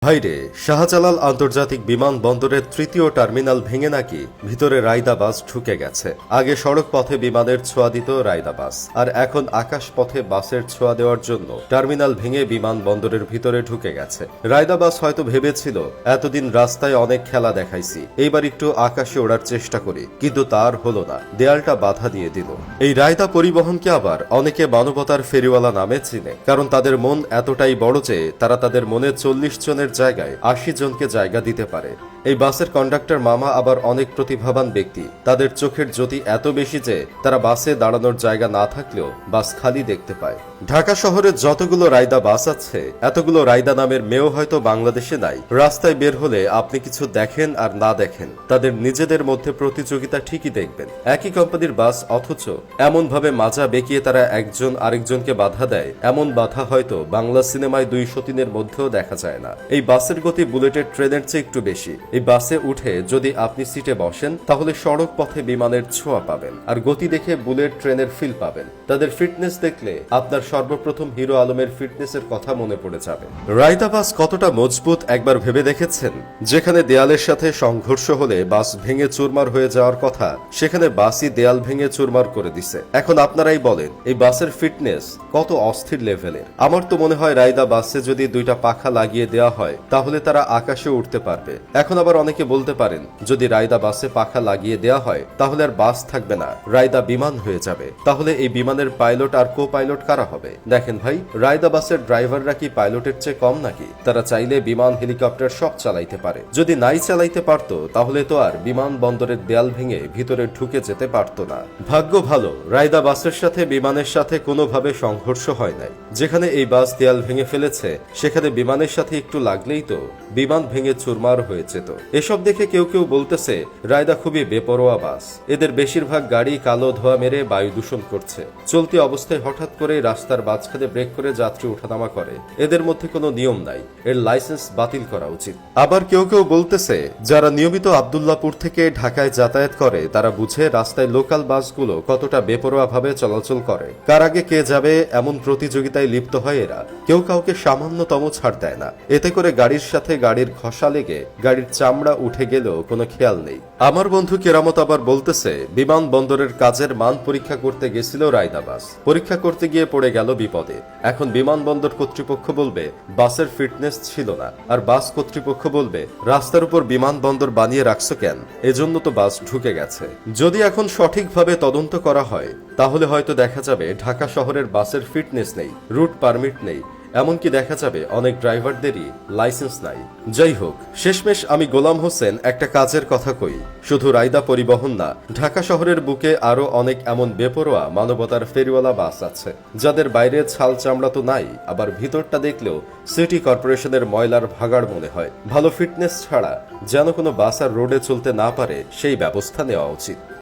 ভাইরে, শাহজালাল আন্তর্জাতিক বিমানবন্দরের তৃতীয় টার্মিনাল ভেঙে নাকি ভিতরে রায়দা বাস ঢুকে গেছে। আগে সড়ক পথে বিমানের ছোঁয়া দিত রায়দা বাস, আর এখন আকাশ পথে বাসের ছোঁয়া দেওয়ার জন্য টার্মিনাল ভেঙে বিমানবন্দরের ভিতরে ঢুকে গেছে। রায়দা বাস হয়তো ভেবেছিল এতদিন রাস্তায় অনেক খেলা দেখাইছি, এইবার একটু আকাশে ওড়ার চেষ্টা করি, কিন্তু তার হলো না, দেয়ালটা বাধা দিয়ে দিল। এই রায়দা পরিবহনকে আবার অনেকে মানবতার ফেরিওয়ালা নামে চিনে, কারণ তাদের মন এতটাই বড় যে তারা তাদের মনে 40 জনের জায়গায় 80 জনকে জায়গা দিতে পারে। এই বাসের কন্ডাক্টর মামা আবার অনেক প্রতিভাবান ব্যক্তি। তাদের চোখের জ্যোতি এত বেশি যে তারা বাসে দাঁড়ানোর জায়গা না থাকলেও বাস খালি দেখতে পায়। ঢাকা শহরে যতগুলো রায়দা বাস আছে, এতগুলো রায়দা নামের মেয়েও হয়তো বাংলাদেশে নাই। রাস্তায় বের হলে আপনি কিছু দেখেন আর না দেখেন, তাদের নিজেদের মধ্যে প্রতিযোগিতা ঠিকই দেখবেন। একই কোম্পানির বাস, অথচ এমন ভাবে মাজা বেঁকিয়ে তারা একজন আরেকজনকে বাধা দেয়, এমন বাধা হয়তো বাংলা সিনেমায় 203-এর মধ্যেও দেখা যায় না। এই বাসের গতি বুলেটের ট্রেনের চেয়ে একটু বেশি। এই বাসে উঠে যদি আপনি সিটে বসেন, তাহলে সড়ক পথে বিমানের ছোঁয়া পাবেন, আর গতি দেখে বুলেট ট্রেনের ফিল পাবেন। তাদের ফিটনেস দেখলে আপনার সর্বপ্রথম হিরো আলমের ফিটনেসের কথা মনে পড়ে যাবে। রায়দা বাস কতটা মজবুত একবার ভেবে দেখেছেন? যেখানে দেয়ালের সাথে সংঘর্ষ হলে বাস ভেঙে চুরমার হয়ে যাওয়ার কথা, সেখানে বাসই দেয়াল ভেঙে চুরমার করে দিছে। এখন আপনারাই বলেন, এই বাসের ফিটনেস কত অস্থির লেভেলের। আমার তো মনে হয় রায়দা বাসে যদি 2টা পাখা লাগিয়ে দেওয়া হয়, তাহলে তারা আকাশে উঠতে পারবে। এখন আবার অনেকে বলতে পারেন, যদি রায়দা বাসে পাখা লাগিয়ে দেওয়া হয়, তাহলে আর বাস থাকবে না, রায়দা বিমান হয়ে যাবে। তাহলে এই বিমানের পাইলট আর কো পাইলট কারা হবে? দেখেন ভাই, রায়দা বাসের ড্রাইভাররা কি পাইলটের চেয়ে কম নাকি? তারা চাইলে বিমান, হেলিকপ্টার সব চালাইতে পারে। যদি নাই চালাইতে পারতো, তাহলে তো আর বিমান বন্দরের দেয়াল ভেঙে ভিতরে ঢুকে যেতে পারতো না। ভাগ্য ভালো, রায়দা বাসের সাথে বিমানের সাথে কোনোভাবে সংঘর্ষ হয় নাই। যেখানে এই বাস দেয়াল ভেঙে ফেলেছে, সেখানে বিমানের সাথে একটু লাগলেই তো বিমান ভেঙে চুরমার হয়ে যেত। এসব দেখে কেউ কেউ বলতেছে রায়দা খুবই বেপরোয়া বাস। এদের বেশিরভাগ গাড়ি কালো ধোঁয়া মেরে বায়ু দূষণ করছে। চলতি অবস্থায় হঠাৎ করে রাস্তার মাঝখানে ব্রেক করে যাত্রী ওঠানামা করে। এদের মধ্যে কোনো নিয়ম নাই, এর লাইসেন্স বাতিল করা উচিত। আবার কেউ কেউ বলতেছে, যারা নিয়মিত আব্দুল্লাহপুর থেকে ঢাকায় যাতায়াত করে, তারা বুঝে রাস্তায় লোকাল বাসগুলো কতটা বেপরোয়া ভাবে চলাচল করে। কার আগে কে যাবে এমন প্রতিযোগিতায় লিপ্ত হয় এরা। কেউ কাউকে সামান্যতম ছাড় দেয় না। এতে করে গাড়ির সাথে গাড়ির ঘষা লেগে গাড়ির চামড়া উঠে গেলেও কোনো খেয়াল নেই। আমার বন্ধু কেরামত আবার বলতেছে, বিমানবন্দরের কাজের মান পরীক্ষা করতে গেছিল রায়দা বাস, পরীক্ষা করতে গিয়ে পড়ে গেল বিপদে। এখন বিমানবন্দর কর্তৃপক্ষ বলবে বাসের ফিটনেস ছিল না, আর বাস কর্তৃপক্ষ বলবে রাস্তার উপর বিমানবন্দর বানিয়ে রাখছো কেন, এজন্য তো বাস ঢুকে গেছে। যদি এখন সঠিকভাবে তদন্ত করা হয়, তাহলে হয়তো দেখা যাবে ঢাকা শহরের বাসের ফিটনেস নেই, রুট পারমিট নেই, এমনকি দেখা যাবে অনেক ড্রাইভারদেরই লাইসেন্স নাই। যাই হোক, শেষমেশ আমি গোলাম হোসেন একটা কাজের কথা কই, শুধু রায়দা পরিবহন না, ঢাকা শহরের বুকে আরো অনেক এমন বেপরোয়া মানবতার ফেরিওয়ালা বাস আছে, যাদের বাইরে ছাল চামড়া তো নাই, আবার ভিতরটা দেখলেও সিটি কর্পোরেশনের ময়লার ভাগাড় মনে হয়। ভালো ফিটনেস ছাড়া যেন কোনো বাস আর রোডে চলতে না পারে, সেই ব্যবস্থা নেওয়া উচিত।